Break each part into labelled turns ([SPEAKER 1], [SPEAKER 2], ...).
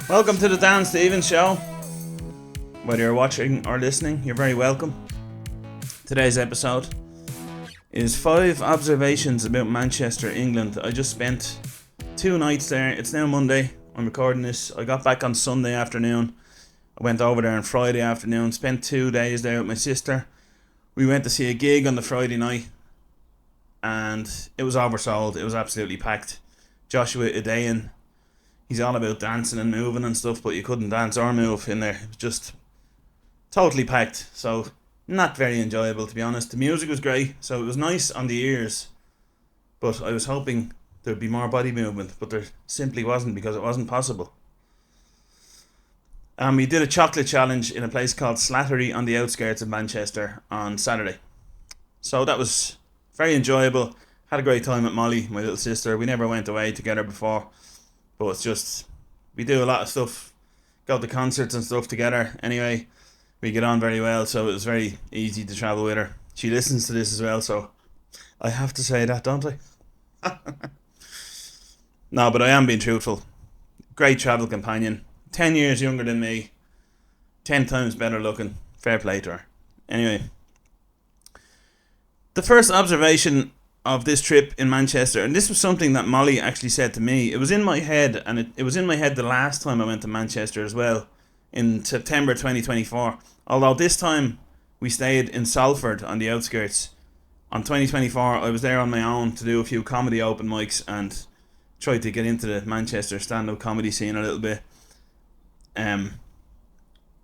[SPEAKER 1] Welcome to the Dan Stevens Show. Whether you're watching or listening, you're very welcome. Today's episode is 5 observations about Manchester, England. I just spent 2 nights there. It's now Monday. I'm recording this. I got back on Sunday afternoon. I went over there on Friday afternoon. Spent 2 days there with my sister. We went to see a gig on the Friday night, and it was oversold. It was absolutely packed. Joshua Idean, he's all about dancing and moving and stuff, but you couldn't dance or move in there. It was just totally packed. So not very enjoyable, to be honest. The music was great, so it was nice on the ears, but I was hoping there'd be more body movement, but there simply wasn't, because it wasn't possible. And we did a chocolate challenge in a place called Slattery on the outskirts of Manchester on Saturday. So that was very enjoyable. Had a great time with Molly, my little sister. We never went away together before, but it's just, we do a lot of stuff, go to concerts and stuff together. Anyway, we get on very well, so it was very easy to travel with her. She listens to this as well, so I have to say that, don't I? No, but I am being truthful. Great travel companion. 10 years younger than me. 10 times better looking. Fair play to her. Anyway, the first observation of this trip in Manchester, and this was something that Molly actually said to me. It was in my head, and it was in my head the last time I went to Manchester as well, in September 2024. Although this time we stayed in Salford on the outskirts. On 2024 I was there on my own to do a few comedy open mics and tried to get into the Manchester stand-up comedy scene a little bit.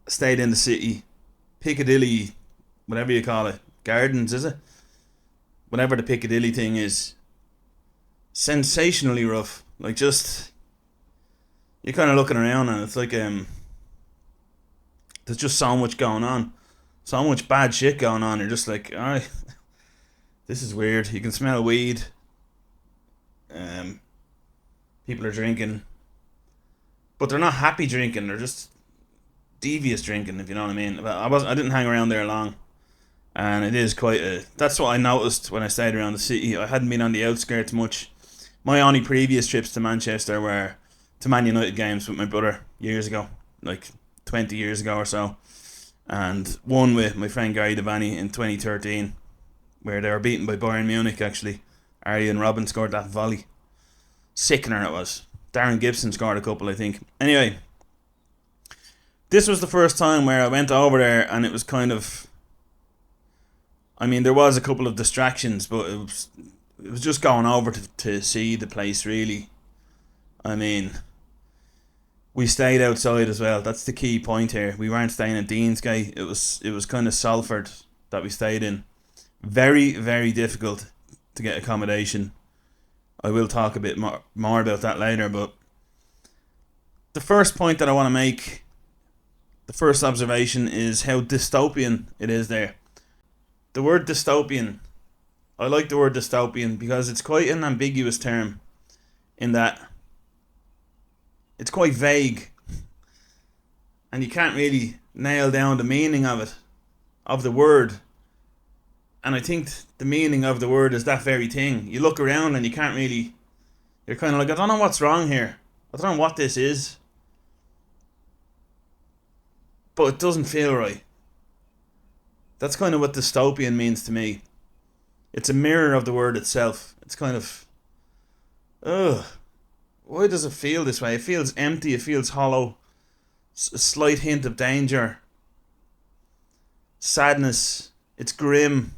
[SPEAKER 1] Stayed in the city, Piccadilly, whatever you call it, Gardens, is it? Whatever the Piccadilly thing is, sensationally rough. Like, just, you're kind of looking around and it's like, there's just so much going on, so much bad shit going on. You're just like, alright, this is weird. You can smell weed. People are drinking, but they're not happy drinking. They're just devious drinking, if you know what I mean. But I didn't hang around there long. And it is quite a... That's what I noticed when I stayed around the city. I hadn't been on the outskirts much. My only previous trips to Manchester were to Man United games with my brother years ago, like 20 years ago or so. And one with my friend Gary Devaney in 2013, where they were beaten by Bayern Munich, actually. Arjen Robben scored that volley. Sickener it was. Darren Gibson scored a couple, I think. Anyway, this was the first time where I went over there, and it was kind of... I mean, there was a couple of distractions, but it was just going over to see the place, really. I mean, we stayed outside as well. That's the key point here. We weren't staying in Deansgate. It was kind of Salford that we stayed in. Very, very difficult to get accommodation. I will talk a bit more about that later, but the first point that I want to make, the first observation, is how dystopian it is there. The word dystopian, I like the word dystopian because it's quite an ambiguous term in that it's quite vague and you can't really nail down the meaning of it, of the word. And I think the meaning of the word is that very thing. You look around and you can't really, you're kind of like, I don't know what's wrong here. I don't know what this is. But it doesn't feel right. That's kind of what dystopian means to me. It's a mirror of the word itself. It's kind of, why does it feel this way? It feels empty, it feels hollow. A slight hint of danger. Sadness. It's grim.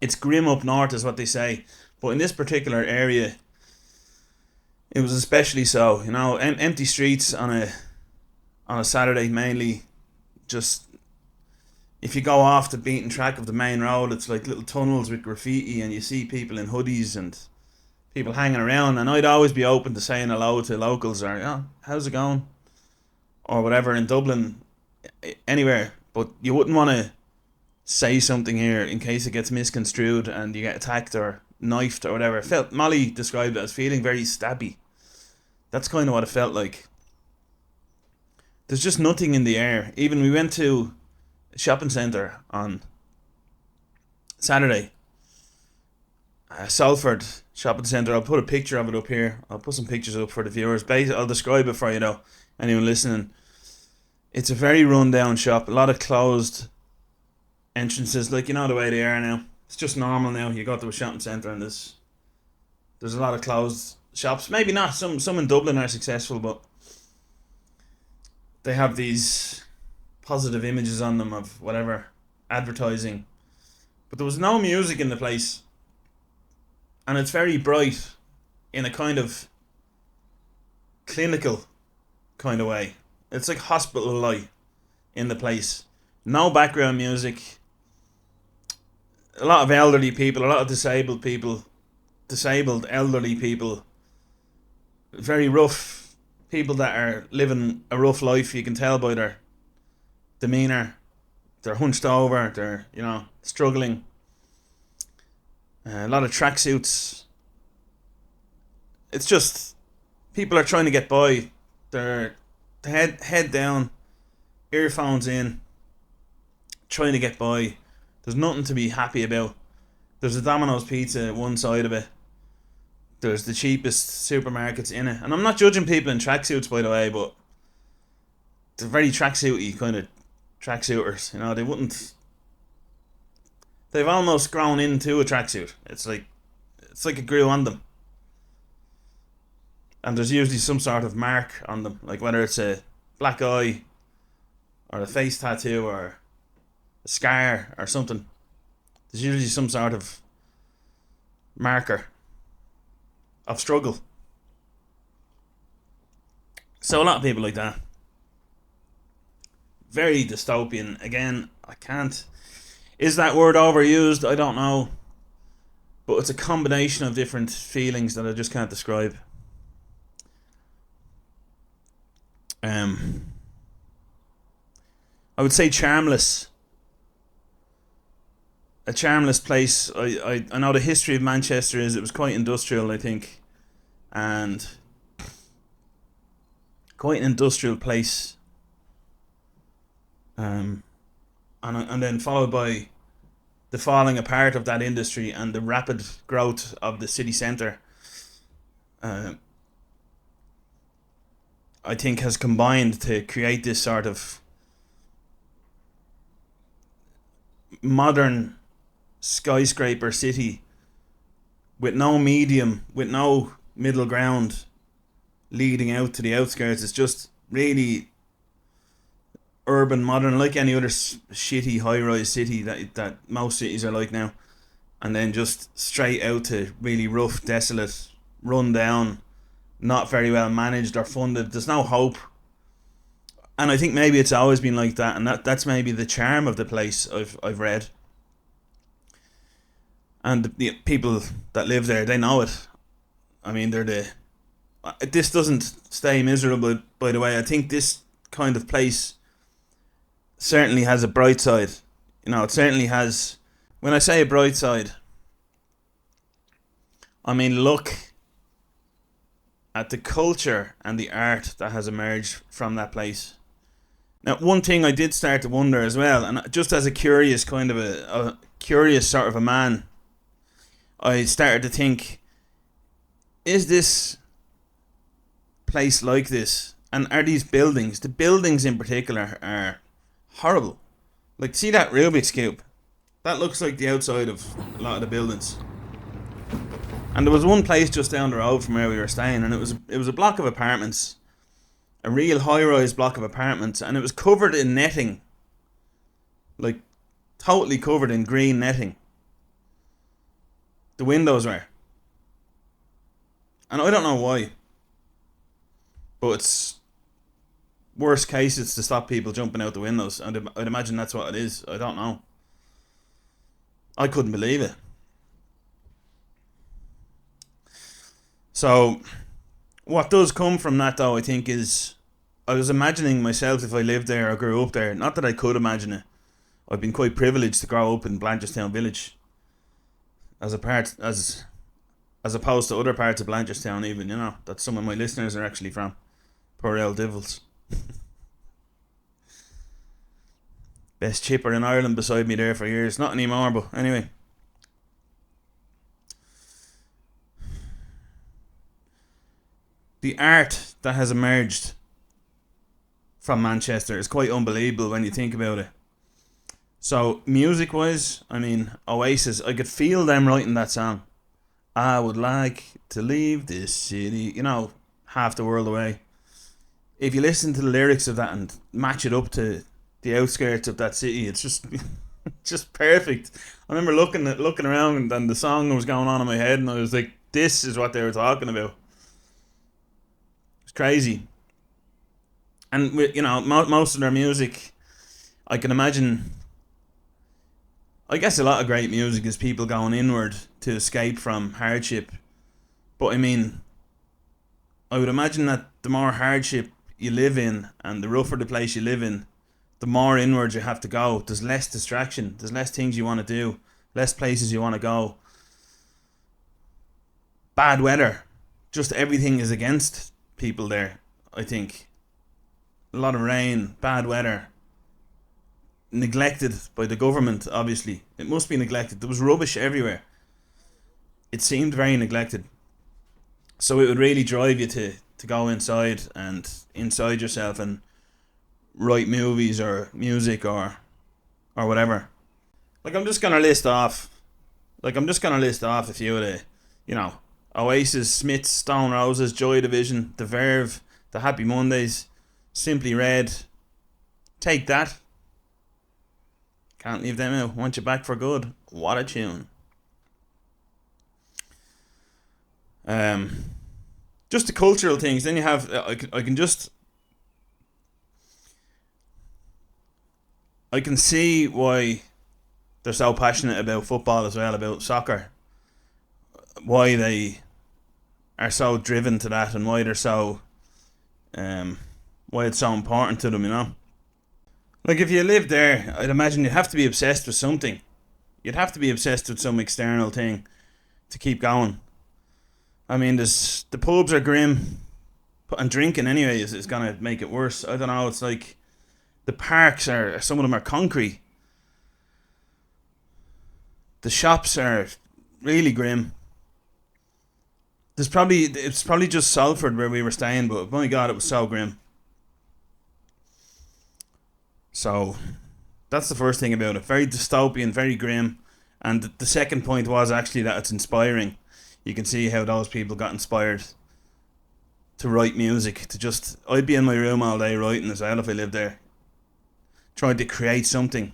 [SPEAKER 1] It's grim up north is what they say. But in this particular area, it was especially so. You know, empty streets on a Saturday mainly. Just, if you go off the beaten track of the main road, it's like little tunnels with graffiti, and you see people in hoodies and people hanging around. And I'd always be open to saying hello to locals, or, oh, how's it going? Or whatever, in Dublin, anywhere. But you wouldn't want to say something here in case it gets misconstrued and you get attacked or knifed or whatever. Molly described it as feeling very stabby. That's kind of what it felt like. There's just nothing in the air. Even we went to a shopping centre on Saturday. Salford shopping centre. I'll put a picture of it up here. I'll put some pictures up for the viewers. I'll describe it for you though. anyone listening, it's a very run down shop. A lot of closed entrances, like you know the way they are now. It's just normal now. You go to a shopping centre and there's a lot of closed shops. Maybe not. Some in Dublin are successful, but they have these positive images on them of whatever advertising. But there was no music in the place, and it's very bright in a kind of clinical kind of way. It's like hospital light in the place. No background music. A lot of elderly people, a lot of disabled elderly people, very rough people that are living a rough life. You can tell by their demeanour. They're hunched over. They're struggling. A lot of tracksuits. It's just people are trying to get by. They're head down, earphones in, trying to get by. There's nothing to be happy about. There's a Domino's pizza at one side of it. There's the cheapest supermarkets in it. And I'm not judging people in tracksuits, by the way, but they're very tracksuity kind of tracksuiters. They wouldn't. They've almost grown into a tracksuit. It's like it grew on them. And there's usually some sort of mark on them, like whether it's a black eye or a face tattoo or a scar or something. There's usually some sort of marker of struggle. So a lot of people like that. Very dystopian. Again, I can't. Is that word overused? I don't know. But it's a combination of different feelings that I just can't describe. I would say charmless. A charmless place. I know the history of Manchester is it was quite industrial, I think, and quite an industrial place. And then followed by the falling apart of that industry and the rapid growth of the city centre. I think has combined to create this sort of modern skyscraper city with no middle ground leading out to the outskirts. It's just really urban modern, like any other shitty high-rise city that most cities are like now, and then just straight out to really rough, desolate, run down, not very well managed or funded. There's no hope. And I think maybe it's always been like that, and that's maybe the charm of the place. I've read, and the people that live there, they know it. I mean, this doesn't stay miserable, by the way. I think this kind of place certainly has a bright side. It certainly has. When I say a bright side, I mean look at the culture and the art that has emerged from that place. Now, one thing I did start to wonder as well, and just as a curious kind of a curious sort of a man, I started to think, is this place like this? And are these buildings, the buildings in particular, are horrible. Like, see that Rubik's Cube? That looks like the outside of a lot of the buildings. And there was one place just down the road from where we were staying, and it was a block of apartments, a real high-rise block of apartments, and it was covered in netting, like totally covered in green netting. The windows were, and I don't know why, but it's worst case it's to stop people jumping out the windows. I'd imagine that's what it is. I don't know. I couldn't believe it. So, what does come from that, though, I think, is I was imagining myself if I lived there or grew up there. Not that I could imagine it. I've been quite privileged to grow up in Blanchardstown Village, as opposed to other parts of Blanchardstown, even, that some of my listeners are actually from. Poor old Devils. Best chipper in Ireland beside me there for years. Not anymore, but anyway. The art that has emerged from Manchester. It's quite unbelievable when you think about it. So music wise, I mean, Oasis, I could feel them writing that song. I would like to leave this city, half the world away. If you listen to the lyrics of that and match it up to the outskirts of that city, it's just just perfect. I remember looking around and the song was going on in my head and I was like, this is what they were talking about. It's crazy. And most of their music, I can imagine. I guess a lot of great music is people going inward to escape from hardship. But I mean, I would imagine that the more hardship you live in and the rougher the place you live in, the more inwards you have to go. There's less distraction. There's less things you want to do. Less places you want to go. Bad weather. Just everything is against people there, I think. A lot of rain, bad weather. Neglected by the government, obviously. It must be neglected. There was rubbish everywhere. It seemed very neglected. So it would really drive you to go inside and inside yourself and write movies or music or whatever. I'm just gonna list off a few of the, Oasis, Smiths, Stone Roses, Joy Division, The Verve, The Happy Mondays, Simply Red, Take That. Can't leave them out. Want You Back for Good. What a tune. Just the cultural things. Then you have, I can see why they're so passionate about football as well, about soccer. Why they are so driven to that and why they're so, why it's so important to them, If you live there, I'd imagine you'd have to be obsessed with something. You'd have to be obsessed with some external thing to keep going. I mean, the pubs are grim, and drinking anyway is going to make it worse. I don't know, it's like the parks some of them are concrete. The shops are really grim. It's probably just Salford where we were staying, but my God, it was so grim. So, that's the first thing about it. Very dystopian, very grim. And the second point was actually that it's inspiring. You can see how those people got inspired to write music. I'd be in my room all day writing as well if I lived there. Trying to create something.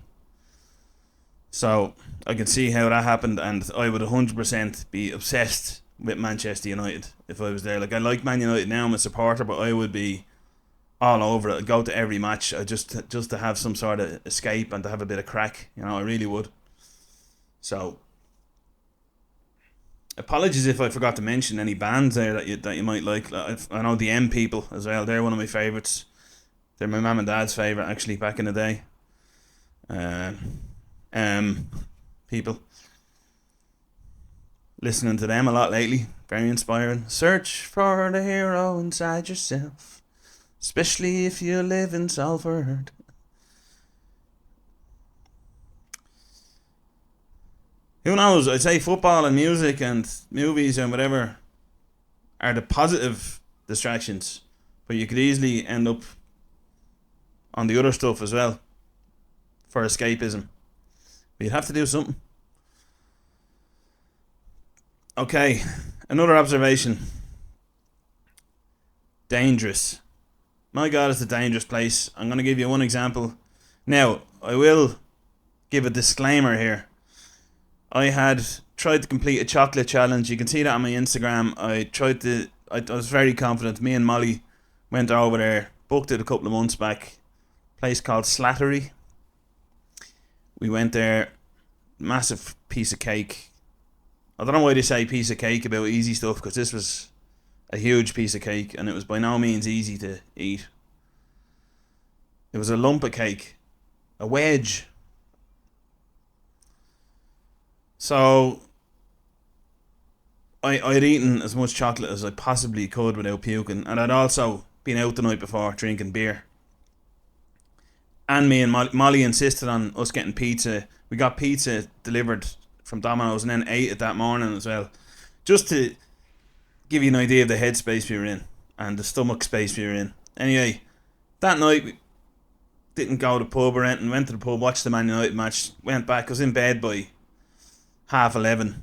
[SPEAKER 1] So, I can see how that happened, and I would 100% be obsessed with Manchester United if I was there. I like Man United now, I'm a supporter, but I would be all over it. I'd go to every match just to have some sort of escape and to have a bit of crack. I really would. So, apologies if I forgot to mention any bands there that you might like. I know the M People as well. They're one of my favourites. They're my mum and dad's favourite actually back in the day. People. Listening to them a lot lately. Very inspiring. Search for the hero inside yourself. Especially if you live in Salford. Who knows? I'd say football and music and movies and whatever are the positive distractions. But you could easily end up on the other stuff as well. For escapism. But you'd have to do something. Okay. Another observation. Dangerous. My God, it's a dangerous place. I'm going to give you one example. Now, I will give a disclaimer here. I had tried to complete a chocolate challenge. You can see that on my Instagram. I was very confident. Me and Molly went over there, booked it a couple of months back. A place called Slattery. We went there, massive piece of cake. I don't know why they say piece of cake about easy stuff, because this was a huge piece of cake and it was by no means easy to eat. It was a lump of cake, a wedge. So I'd eaten as much chocolate as I possibly could without puking, and I'd also been out the night before drinking beer. And me and Molly insisted on us getting pizza. We got pizza delivered from Domino's and then ate it that morning as well. Just to give you an idea of the headspace we were in and the stomach space we were in. Anyway, that night Didn't go to the pub or anything. Went to the pub, watched the Man United match, went back. I was in bed by 11:30.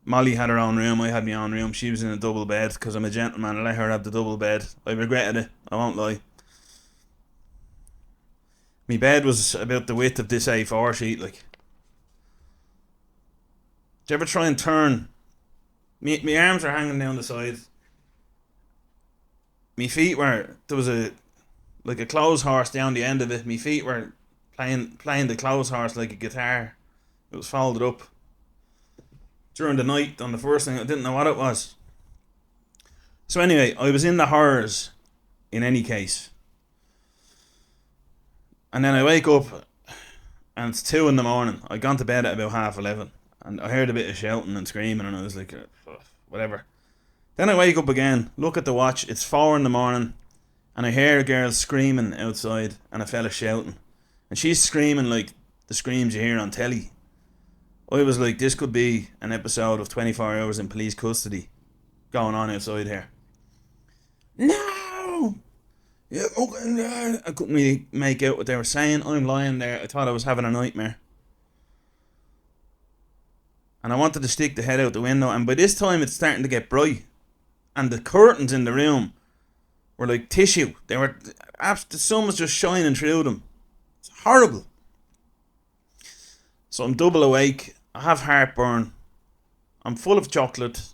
[SPEAKER 1] Molly had her own room, I had my own room. She was in a double bed because I'm a gentleman. I let her have the double bed. I regretted it, I won't lie. My bed was about the width of this A4 sheet, like. Do you ever try and turn? My arms are hanging down the side. My feet were, there was a like a clothes horse down the end of it. My feet were playing the clothes horse like a guitar. It was folded up. During the night, on the first thing, I didn't know what it was. So anyway, I was in the horrors in any case. And then I wake up and it's 2 in the morning. I'd gone to bed at about 11:30 and I heard a bit of shouting and screaming and I was like, whatever. Then I wake up again, look at the watch, it's 4 in the morning and I hear a girl screaming outside and a fella shouting. And she's screaming like the screams you hear on telly. I was like, this could be an episode of 24 Hours in Police Custody going on outside here. No! Yeah, okay. I couldn't really make out what they were saying. I'm lying there. I thought I was having a nightmare. And I wanted to stick the head out the window. And by this time, it's starting to get bright. And the curtains in the room were like tissue. They were, the sun was just shining through them. It's horrible. So I'm double awake. I have heartburn. I'm full of chocolate.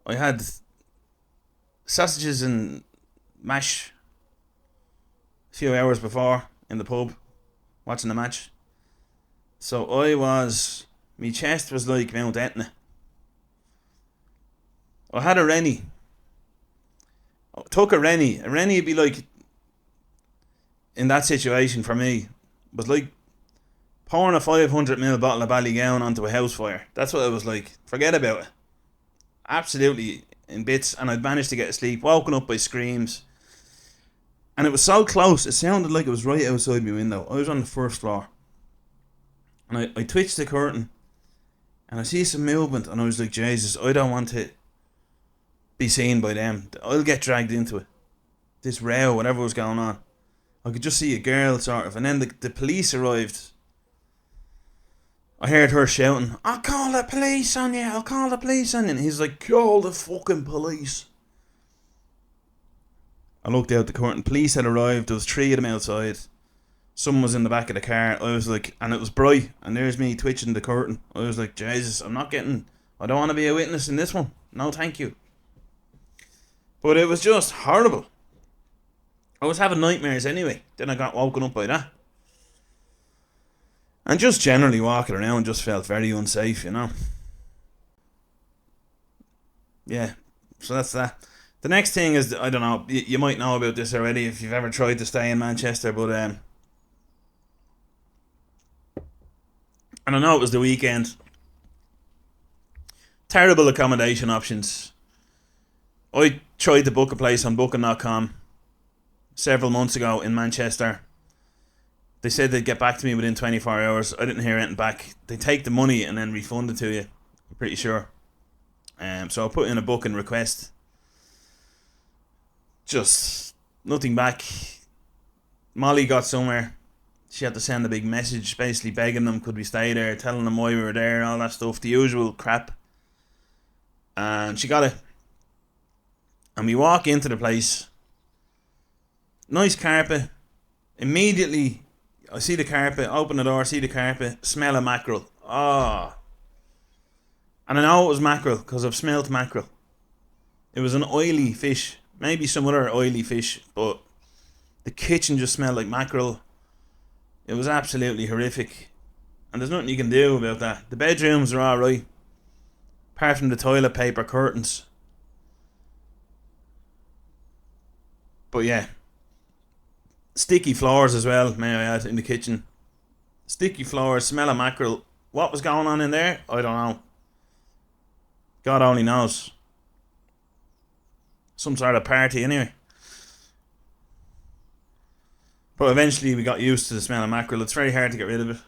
[SPEAKER 1] I had sausages and mash a few hours before in the pub watching the match. So my chest was like Mount Etna. I had a Rennie. I took a Rennie. A Rennie would be like, in that situation for me, was like pouring a 500ml bottle of Ballygown onto a house fire. That's what it was like. Forget about it. Absolutely in bits. And I'd managed to get to sleep, woken up by screams. And it was so close, it sounded like it was right outside my window. I was on the first floor. And I twitched the curtain. And I see some movement. And I was like, Jesus, I don't want to be seen by them. I'll get dragged into it. This row, whatever was going on. I could just see a girl, sort of. And then the police arrived. I heard her shouting, I'll call the police on you, I'll call the police on you. And he's like, call the fucking police. I looked out the curtain. Police had arrived. There was 3 of them outside. Someone was in the back of the car. I was like, and it was bright. And there's me twitching the curtain. I was like, Jesus, I don't want to be a witness in this one. No, thank you. But it was just horrible. I was having nightmares anyway. Then I got woken up by that. And just generally walking around just felt very unsafe, you know. Yeah, so that's that. The next thing is, I don't know, you might know about this already if you've ever tried to stay in Manchester, but and I know it was the weekend. Terrible accommodation options. I tried to book a place on booking.com several months ago in Manchester. They said they'd get back to me within 24 hours. I didn't hear anything back. They take the money and then refund it to you, I'm pretty sure. So I put in a booking request. Just nothing back. Molly got somewhere. She had to send a big message basically begging them could we stay there, telling them why we were there, all that stuff, the usual crap. And she got it. And we walk into the place. Nice carpet. Immediately I see the carpet, open the door, see the carpet, smell of mackerel. Ah. And I know it was mackerel because I've smelled mackerel. It was an oily fish. Maybe some other oily fish, but the kitchen just smelled like mackerel. It was absolutely horrific. And there's nothing you can do about that. The bedrooms are alright. Apart from the toilet paper curtains. But yeah. Sticky floors as well, may I add, in the kitchen. Sticky floors, smell of mackerel. What was going on in there? I don't know. God only knows. Some sort of party anyway. But eventually we got used to the smell of mackerel. It's very hard to get rid of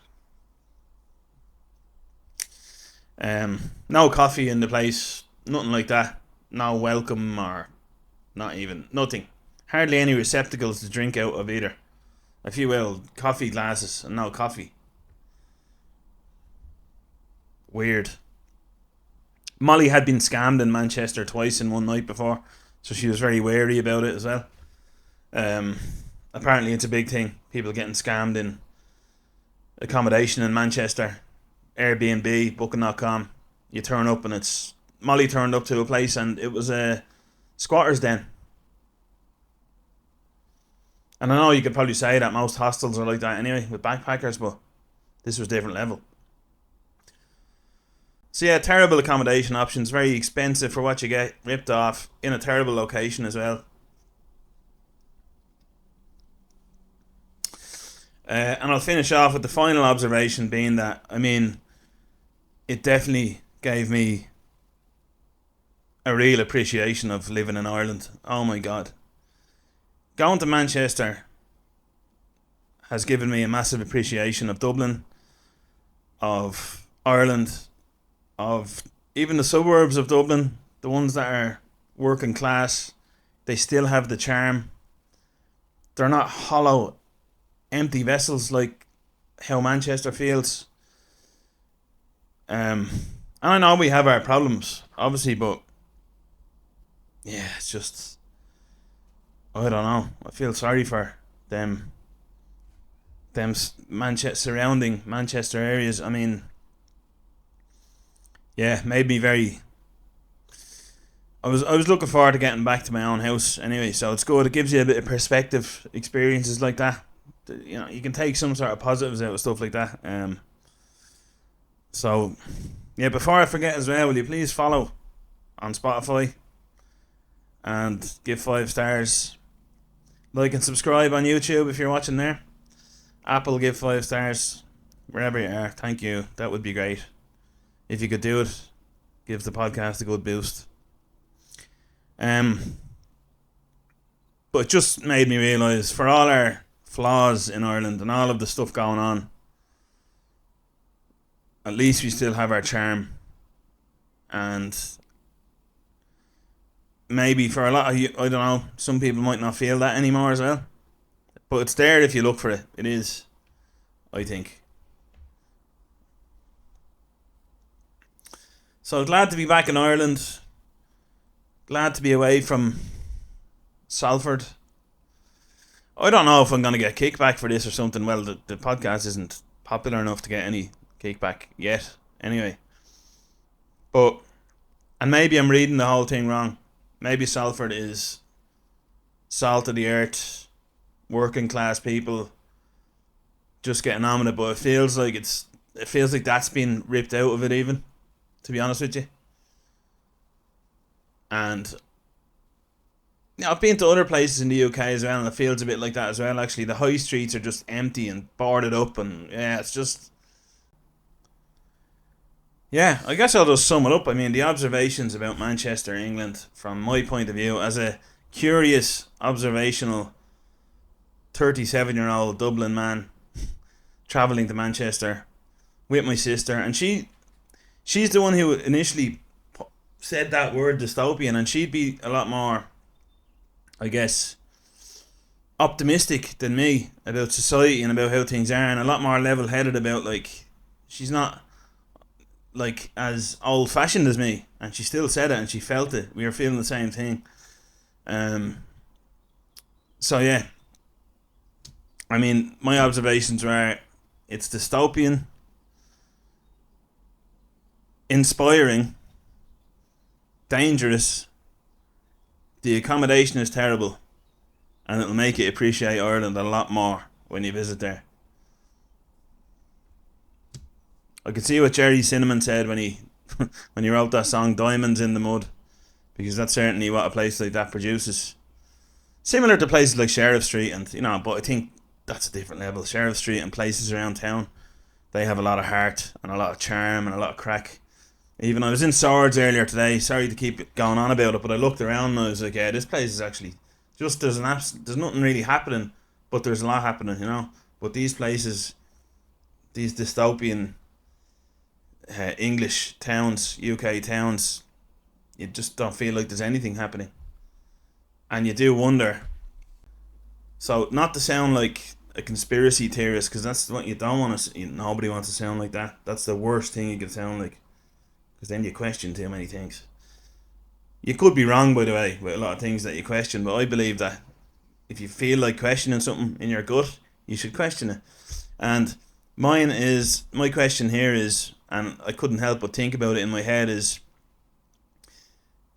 [SPEAKER 1] it. No coffee in the place. Nothing like that. No welcome or not even. Nothing. Hardly any receptacles to drink out of either. if you will, coffee glasses and no coffee. Weird. Molly had been scammed in Manchester twice in one night before, so she was very wary about it as well. Um, Apparently, it's a big thing. People getting scammed in accommodation in Manchester. Airbnb, Booking.com. You turn up and it's Molly turned up to a place and it was a squatter's den. And I know you could probably say that most hostels are like that anyway with backpackers, but this was different level. So yeah, terrible accommodation options, very expensive for what you get, ripped off in a terrible location as well. And I'll finish off with the final observation being that, I mean, it definitely gave me a real appreciation of living in Ireland. Oh my God. Going to Manchester has given me a massive appreciation of Dublin, of Ireland, of even the suburbs of Dublin, the ones that are working class. They still have the charm. They're not hollow, empty vessels like how Manchester feels. And I know we have our problems, obviously, but yeah, it's just, I don't know. I feel sorry for them. Manchester surrounding Manchester areas. I mean, yeah, made me very. I was looking forward to getting back to my own house anyway, so it's good. It gives you a bit of perspective, experiences like that. You know, you can take some sort of positives out of stuff like that. So yeah, before I forget as well, will you please follow on Spotify and give 5 stars. Like and subscribe on YouTube if you're watching there. Apple, give 5 stars. Wherever you are, thank you. That would be great. If you could do it, give the podcast a good boost. But it just made me realise, for all our flaws in Ireland and all of the stuff going on, at least we still have our charm. And maybe for a lot of you, I don't know, some people might not feel that anymore as well. But it's there if you look for it. It is, I think. So glad to be back in Ireland. Glad to be away from Salford. I don't know if I'm going to get kickback for this or something. Well, the podcast isn't popular enough to get any kickback yet. Anyway. And maybe I'm reading the whole thing wrong. Maybe Salford is salt of the earth, working class people just getting on with it, but it feels like that's been ripped out of it even, to be honest with you. And I've been to other places in the UK as well, and it feels a bit like that as well. Actually, the high streets are just empty and boarded up, and yeah, it's just. Yeah, I guess I'll just sum it up. I mean, the observations about Manchester, England, from my point of view, as a curious, observational 37-year-old Dublin man travelling to Manchester with my sister, and she's the one who initially said that word dystopian, and she'd be a lot more, I guess, optimistic than me about society and about how things are, and a lot more level-headed about, like, she's not like as old-fashioned as me, and she still said it and she felt it. We were feeling the same thing. So yeah, I mean, my observations were, it's dystopian, inspiring, dangerous, the accommodation is terrible, and it'll make you appreciate Ireland a lot more when you visit there. I could see what Jerry Cinnamon said when he when he wrote that song Diamonds in the Mud, because that's certainly what a place like that produces. Similar to places like Sheriff Street, and but I think that's a different level. Sheriff Street and places around town, they have a lot of heart and a lot of charm and a lot of crack. Even I was in Swords earlier today. Sorry to keep going on about it, but I looked around and I was like, yeah, this place is actually just there's nothing really happening, but there's a lot happening, But these places, these dystopian English towns, UK towns, you just don't feel like there's anything happening, and you do wonder. So, not to sound like a conspiracy theorist, because that's what you don't want to. Nobody wants to sound like that. That's the worst thing you can sound like, because then you question too many things. You could be wrong, by the way, with a lot of things that you question, but I believe that if you feel like questioning something in your gut, you should question it. And my question here is, and I couldn't help but think about it in my head, is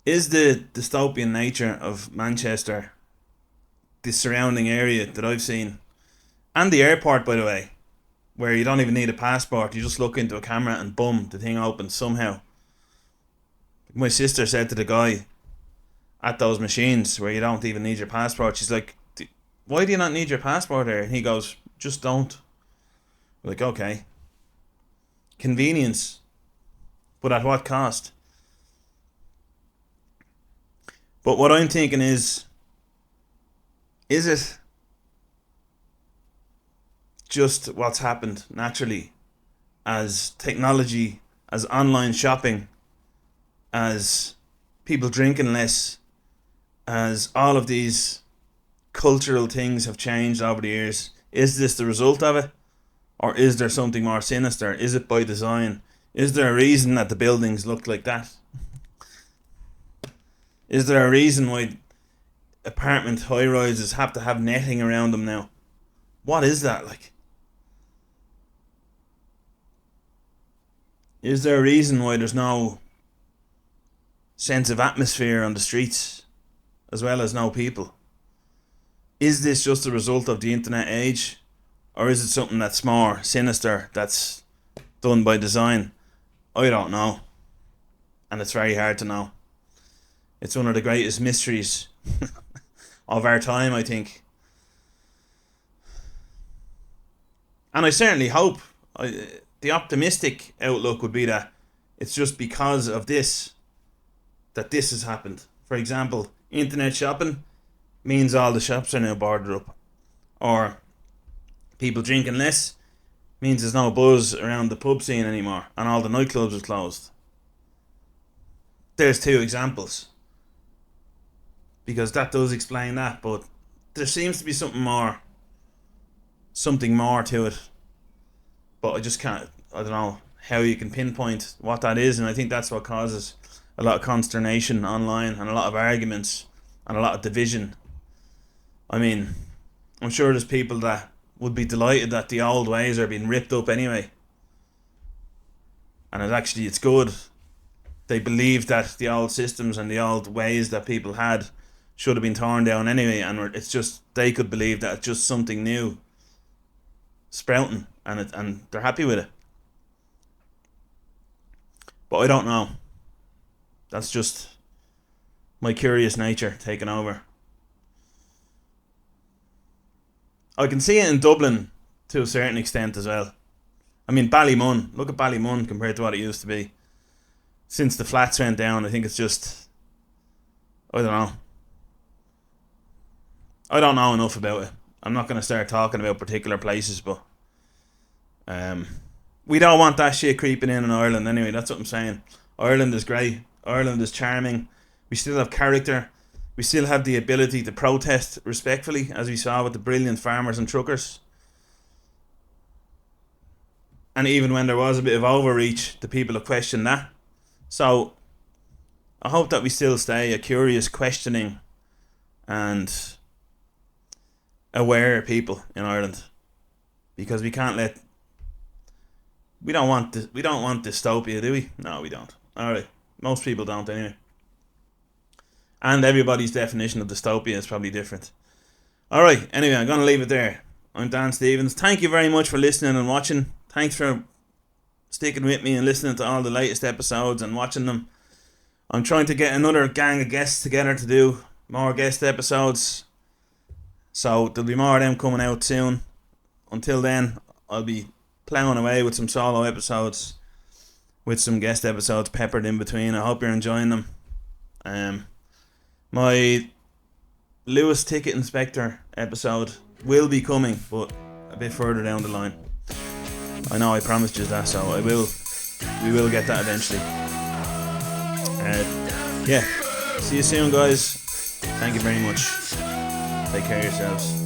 [SPEAKER 1] the dystopian nature of Manchester, the surrounding area that I've seen, and the airport, by the way, where you don't even need a passport, you just look into a camera and boom, the thing opens somehow. My sister said to the guy at those machines where you don't even need your passport, she's like, why do you not need your passport there? And he goes, just don't. We're like, okay. Convenience. But at what cost? But what I'm thinking is it just what's happened naturally as technology, as online shopping, as people drinking less, as all of these cultural things have changed over the years? Is this the result of it? Or is there something more sinister? Is it by design? Is there a reason that the buildings look like that? Is there a reason why apartment high-rises have to have netting around them now? What is that like? Is there a reason why there's no sense of atmosphere on the streets, as well as no people? Is this just a result of the internet age? Or is it something that's more sinister, that's done by design? I don't know. And it's very hard to know. It's one of the greatest mysteries of our time, I think. And I certainly hope, the optimistic outlook would be that it's just because of this that this has happened. For example, internet shopping means all the shops are now boarded up. Or people drinking less means there's no buzz around the pub scene anymore and all the nightclubs are closed. There's two examples, because that does explain that, but there seems to be something more to it. But I just can't, I don't know how you can pinpoint what that is, and I think that's what causes a lot of consternation online and a lot of arguments and a lot of division. I mean, I'm sure there's people that would be delighted that the old ways are being ripped up anyway. And it's good. They believe that the old systems and the old ways that people had should have been torn down anyway, and it's just, they could believe that it's just something new sprouting, and they're happy with it. But I don't know. That's just my curious nature taking over. I can see it in Dublin to a certain extent as well. I mean, Ballymun. Look at Ballymun compared to what it used to be. Since the flats went down, I think it's just, I don't know. I don't know enough about it. I'm not going to start talking about particular places, but we don't want that shit creeping in Ireland anyway. That's what I'm saying. Ireland is great. Ireland is charming. We still have character. We still have the ability to protest respectfully, as we saw with the brilliant farmers and truckers. And even when there was a bit of overreach, the people have questioned that. So I hope that we still stay a curious, questioning and aware people in Ireland, because we don't want dystopia, do we? No, we don't. Alright, most people don't anyway. And everybody's definition of dystopia is probably different. Alright, anyway, I'm going to leave it there. I'm Dan Stevens. Thank you very much for listening and watching. Thanks for sticking with me and listening to all the latest episodes and watching them. I'm trying to get another gang of guests together to do more guest episodes, so there'll be more of them coming out soon. Until then, I'll be ploughing away with some solo episodes, with some guest episodes peppered in between. I hope you're enjoying them. My Lewis Ticket Inspector episode will be coming, but a bit further down the line. I know I promised you that, so we will get that eventually. Yeah, see you soon, guys. Thank you very much. Take care of yourselves.